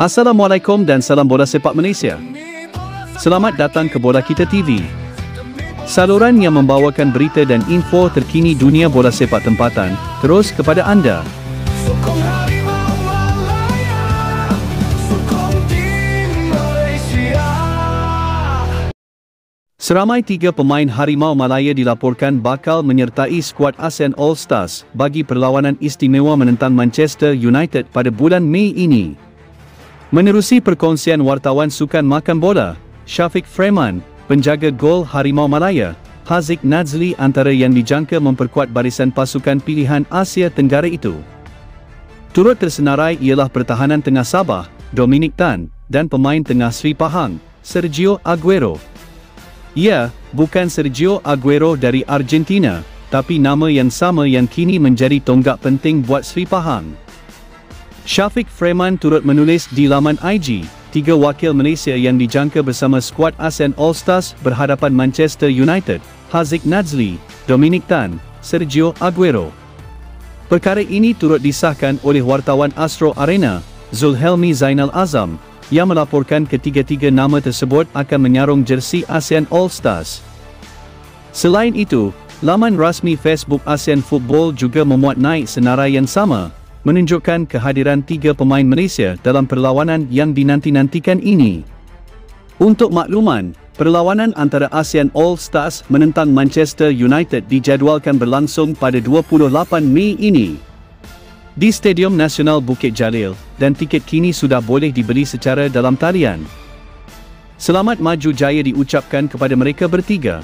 Assalamualaikum dan salam bola sepak Malaysia. Selamat datang ke Bola Kita TV. Saluran yang membawakan berita dan info terkini dunia bola sepak tempatan, terus kepada anda. Seramai 3 pemain Harimau Malaya dilaporkan bakal menyertai skuad ASEAN All Stars bagi perlawanan istimewa menentang Manchester United pada bulan Mei ini. Menerusi perkongsian wartawan sukan makan bola, Syafiq Freeman, penjaga gol Harimau Malaya, Haziq Nazli antara yang dijangka memperkuat barisan pasukan pilihan Asia Tenggara itu. Turut tersenarai ialah pertahanan tengah Sabah, Dominic Tan, dan pemain tengah Sri Pahang, Sergio Aguero. Ya, bukan Sergio Aguero dari Argentina, tapi nama yang sama yang kini menjadi tonggak penting buat Sri Pahang. Syafiq Freeman turut menulis di laman IG, 3 wakil Malaysia yang dijangka bersama skuad ASEAN All Stars berhadapan Manchester United, Haziq Nazli, Dominic Tan, Sergio Aguero. Perkara ini turut disahkan oleh wartawan Astro Arena, Zulhelmi Zainal Azam, yang melaporkan ketiga-tiga nama tersebut akan menyarung jersey ASEAN All Stars. Selain itu, laman rasmi Facebook ASEAN Football juga memuat naik senarai yang sama, menunjukkan kehadiran 3 pemain Malaysia dalam perlawanan yang dinanti-nantikan ini. Untuk makluman, perlawanan antara ASEAN All Stars menentang Manchester United dijadualkan berlangsung pada 28 Mei ini di Stadium Nasional Bukit Jalil, dan tiket kini sudah boleh dibeli secara dalam talian. Selamat maju jaya diucapkan kepada mereka bertiga.